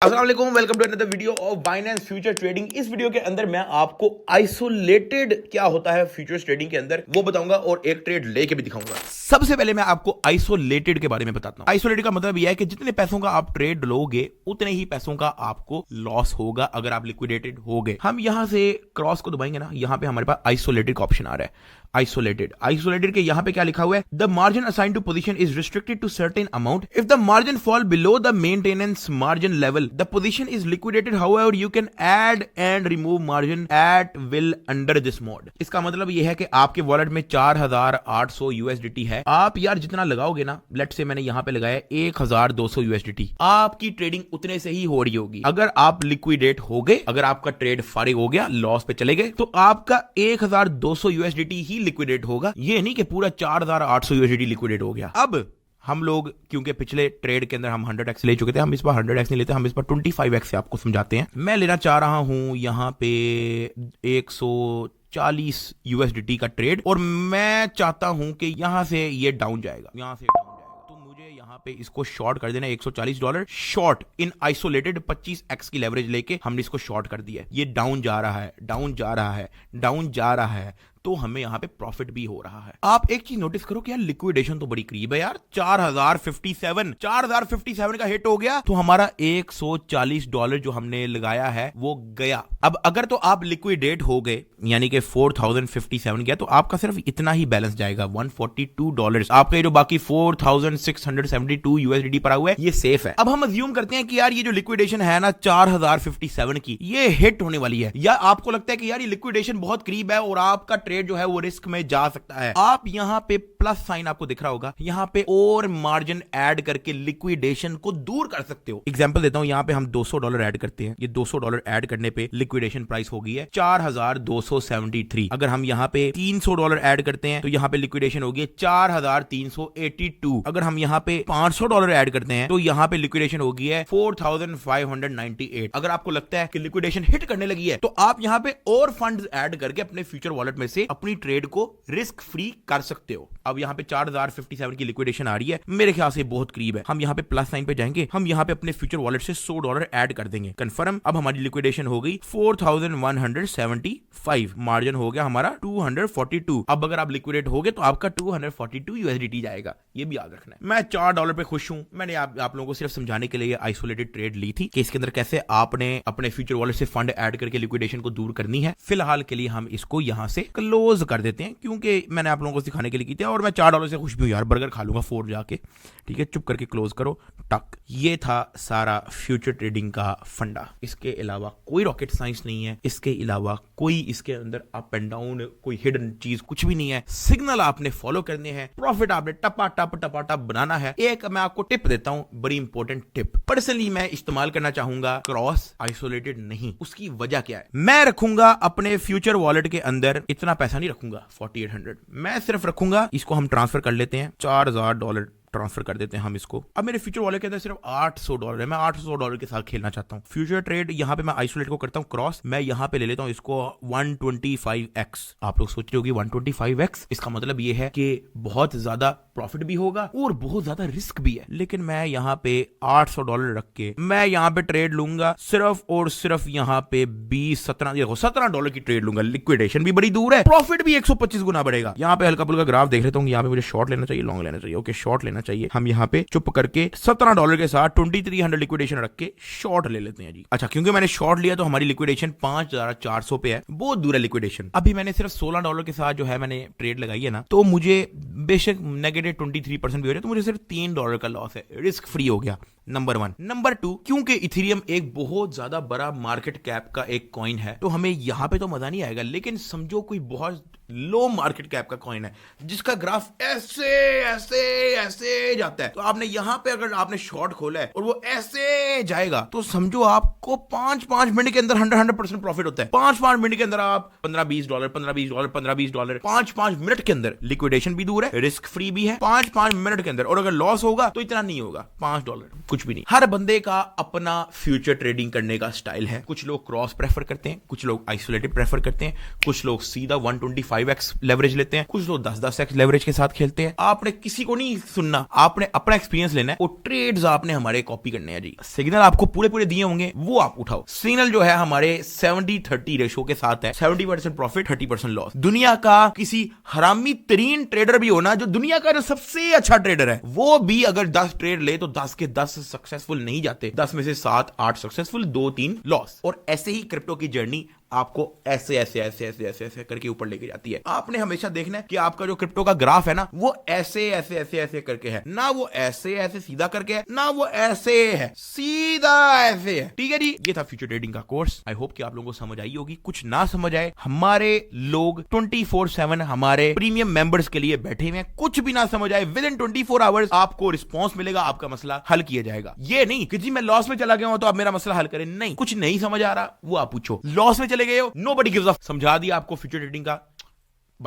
अस्सलाम वालेकुम, welcome to another video of Binance future trading. इस वीडियो के अंदर मैं आपको आइसोलेटेड क्या होता है फ्यूचर्स ट्रेडिंग के अंदर वो बताऊंगा और एक ट्रेड लेके भी दिखाऊंगा। सबसे पहले मैं आपको आइसोलेटेड के बारे में बताता हूं। आइसोलेटेड का मतलब यह है कि जितने पैसों का आप ट्रेड लोगे उतने ही पैसों का आपको लॉस होगा अगर आप लिक्विडेटेड हो गए। हम यहां से क्रॉस को दबाएंगे ना, यहां पे हमारे पास आइसोलेटेड का ऑप्शन आ रहा है। आइसोलेटेड के यहां पे क्या लिखा हुआ है? The margin assign to position is restricted to certain amount if the margin fall below the maintenance margin level the position is liquidated, however you can add and remove margin at will under this mode. इसका मतलब यह है कि आपके wallet में 4800 USDT है। आप यार जितना लगाओगे ना, लेट से मैंने यहां पे लगाया 1200 यूएसडीटी, आपकी ट्रेडिंग उतने से ही हो रही होगी। अगर आप लिक्विडेट हो गए, अगर आपका ट्रेड फारिग हो गया, लॉस पे चले गए, तो आपका 1200 यूएसडीटी ही लिक्विडेट होगा। ये नहीं कि पूरा 4800 यूएसडीटी लिक्विडेट हो गया। अब हम लोग क्योंकि पिछले ट्रेड के अंदर हम 100x ले चुके थे, हम इस बार 100x नहीं लेते, हम इस बार 25x से आपको समझाते हैं। मैं लेना चाह रहा हूं यहां पे 140 यूएसडीटी का ट्रेड, और मैं चाहता हूं कि यहां से ये डाउन जाएगा, यहां से डाउन जाएगा, तो मुझे यहां पे इसको शॉर्ट कर देना $140 शॉर्ट इन आइसोलेटेड। 25x की लेवरेज लेके हमने इसको शॉर्ट कर दिया है। ये डाउन जा रहा है, डाउन जा रहा है, डाउन जा रहा है, तो हमें यहां पे प्रॉफिट भी हो रहा है। आप एक चीज नोटिस करो कि यार लिक्विडेशन तो बड़ी करीब है यार। 4057 का हिट हो गया, तो हमारा $140 जो हमने लगाया है वो गया। अब अगर तो आप लिक्विडेट हो गए, यानी कि 4057 गया, तो आपका सिर्फ इतना ही बैलेंस जाएगा, $142। आपका ये जो बाकी 4672 यूएसडीटी पड़ा हुआ है, ये सेफ है। अब हम अज्यूम करते हैं कि यार ये जो लिक्विडेशन है ना 4057 की, ये हिट होने वाली है, या आपको लगता है कि यार ये लिक्विडेशन बहुत करीब है और आपका ट्रेड जो है वो रिस्क में जा सकता है। आप यहां पे प्लस साइन आपको दिख रहा होगा, यहां पे और मार्जिन ऐड करके लिक्विडेशन को दूर कर सकते हो। एग्जांपल देता हूं, यहां पे हम $200 ऐड करते हैं। ये $200 ऐड करने पे लिक्विडेशन प्राइस हो गई है 4273। अगर हम यहां पे $300 ऐड करते हैं तो यहां पे लिक्विडेशन होगी 4382। अगर हम यहां पे $500 ऐड करते हैं तो यहां पे लिक्विडेशन होगी है 4598। अगर आपको लगता है कि लिक्विडेशन हिट करने लगी है, तो आप यहां पे और फंड्स ऐड करके अपने फ्यूचर वॉलेट में से अपनी ट्रेड को रिस्क फ्री कर सकते हो। अब यहां पे 4057 की लिक्विडेशन आ रही है, मेरे ख्याल से बहुत करीब है। हम यहां पे प्लस साइन पे जाएंगे, हम यहां पे अपने फ्यूचर वॉलेट से $100 ऐड कर देंगे, कंफर्म। अब हमारी लिक्विडेशन हो गई 4175, मार्जिन हो गया हमारा 242। अब अगर आप लिक्विडेट हो गए तो आपका 242 यूएसडीटी जाएगा, ये भी याद रखना है। मैं $4 पे खुश हूं। मैंने आप लोगों को सिर्फ समझाने के लिए आइसोलेटेड ट्रेड ली थी कि इसके अंदर कैसे आपने अपने फ्यूचर वॉलेट से फंड ऐड करके लिक्विडेशन को दूर करनी है। फिलहाल के लिए हम इसको यहां से क्लोज कर देते हैं, क्योंकि मैंने आप लोगों को सिखाने के लिए की थी, और मैं $4 से खुश भी हूं यार। बर्गर खा लूंगा 4 जाके, ठीक है। चुप करके क्लोज करो, टक। ये था सारा फ्यूचर ट्रेडिंग का फंडा। इसके अलावा कोई रॉकेट साइंस नहीं है, इसके अलावा कोई इसके अंदर अप एंड डाउन कोई हिडन चीज कुछ भी नहीं है। सिग्नल आपने फॉलो करने हैं, प्रॉफिट आपने टपा टप बनाना है। एक मैं आपको टिप देता हूं, बड़ी इंपॉर्टेंट टिप। पर्सनली मैं इस्तेमाल करना चाहूंगा क्रॉस आइसोलेटेड नहीं। उसकी वजह क्या है? मैं रखूंगा अपने फ्यूचर वॉलेट के अंदर इतना पैसा नहीं रखूंगा 4800, मैं सिर्फ रखूंगा, इसको हम ट्रांसफर कर लेते हैं, $4000 ट्रांसफर कर देते हैं हम इसको। अब मेरे फ्यूचर वॉलेट के अंदर सिर्फ $800 है, मैं $800 के साथ खेलना चाहता हूं। फ्यूचर ट्रेड यहां पे मैं आइसोलेट को करता हूं क्रॉस, मैं यहां पे ले लेता हूं इसको 125x। आप लोग सोच रहे होंगे 125x, इसका मतलब ये है कि बहुत ज्यादा प्रॉफिट भी होगा और बहुत ज्यादा रिस्क भी है। लेकिन मैं यहां पे $800 रख के मैं यहां पे ट्रेड लूंगा, सिर्फ और सिर्फ यहां पे $17 की ट्रेड लूंगा। लिक्विडेशन भी बड़ी दूर है, प्रॉफिट भी 125 गुना बढ़ेगा। यहां पे हल्का फुल्का ग्राफ देख लेता हूं, यहां पे मुझे शॉर्ट लेना चाहिए, लॉन्ग लेना चाहिए? ओके, शॉर्ट लेना चाहिए। हम यहाँ पे चुप करके $17 के साथ 2300 लिक्विडेशन रख के शॉर्ट ले लेते हैं जी। अच्छा, क्योंकि मैंने शॉर्ट लिया तो हमारी लिक्विडेशन 5400 पे है, बहुत दूर है लिक्विडेशन। अभी मैंने सिर्फ $16 के साथ जो है मैंने ट्रेड लगाई है ना, तो मुझे बेशक नेगेटिव 23% भी हो रहा है, तो मुझे सिर्फ $3 का लॉस है, रिस्क फ्री हो गया। नंबर 1। नंबर 2, क्योंकि इथेरियम एक बहुत ज्यादा बड़ा मार्केट कैप का एक कॉइन है, तो हमें यहां पे तो मजा नहीं आएगा। लेकिन समझो कोई बहुत लो मार्केट कैप का कॉइन है जिसका ग्राफ ऐसे ऐसे ऐसे जाता है, तो आपने यहां पे अगर आपने शॉर्ट खोला है और वो ऐसे जाएगा, तो समझो आपको 5 मिनट के अंदर 100% प्रॉफिट होता है। 5 मिनट के अंदर आप $15-20 $15-20 5 मिनट के अंदर लिक्विडेशन भी दूर है, रिस्क फ्री भी है 5 मिनट के अंदर। और अगर लॉस होगा तो इतना नहीं होगा, $5 कुछ कुछ भी नहीं। हर बंदे का अपना फ्यूचर ट्रेडिंग करने का स्टाइल है। कुछ लोग क्रॉस प्रेफर करते हैं, कुछ लोग आइसोलेटेड प्रेफर करते हैं, कुछ लोग सीधा 125x लेवरेज लेते हैं, कुछ लोग 10-10x लेवरेज के साथ खेलते हैं। आपने किसी को नहीं सुनना, आपने अपना एक्सपीरियंस लेना है। वो ट्रेड्स आपने हमारे कॉपी करने हैं जी। सिग्नल आपको पूरे दिए होंगे, वो आप उठाओ। सिग्नल जो है हमारे 70-30 रेशो के साथ है। 70% प्रॉफिट, 30% लॉस। दुनिया का किसी हरामी तरीन ट्रेडर भी होना, जो दुनिया का जो सबसे अच्छा ट्रेडर है, वो भी अगर 10 ट्रेड ले तो 10 के 10 सक्सेसफुल नहीं जाते। 10 में से 7-8 सक्सेसफुल, 2-3 लॉस। और ऐसे ही क्रिप्टो की जर्नी आपको ऐसे ऐसे ऐसे ऐसे ऐसे ऐसे करके ऊपर लेके जाती है। आपने हमेशा देखना है कि आपका जो क्रिप्टो का ग्राफ है ना, वो ऐसे ऐसे ऐसे ऐसे करके है ना, वो ऐसे ऐसे सीधा करके है ना, वो ऐसे है सीधा ऐसे है। ठीक है जी, ये था फ्यूचर ट्रेडिंग का कोर्स। आई होप कि आप लोगों को समझ आई होगी। कुछ ना समझ आए, हमारे लोग 24/7 हमारे प्रीमियम मेंबर्स के लिए बैठे हुए हैं। कुछ भी ना समझ आए, विद इन 24 आवर्स आपको रिस्पॉन्स मिलेगा, आपका मसला हल किया जाएगा। ये नहीं कि जी मैं लॉस में चला गया हूं तो आप मेरा मसला हल करें। नहीं, कुछ नहीं समझ आ रहा वो आप पूछो। लॉस में चले गए हो, नोबडी गिव्स अ, समझा दिया आपको फ्यूचर ट्रेडिंग का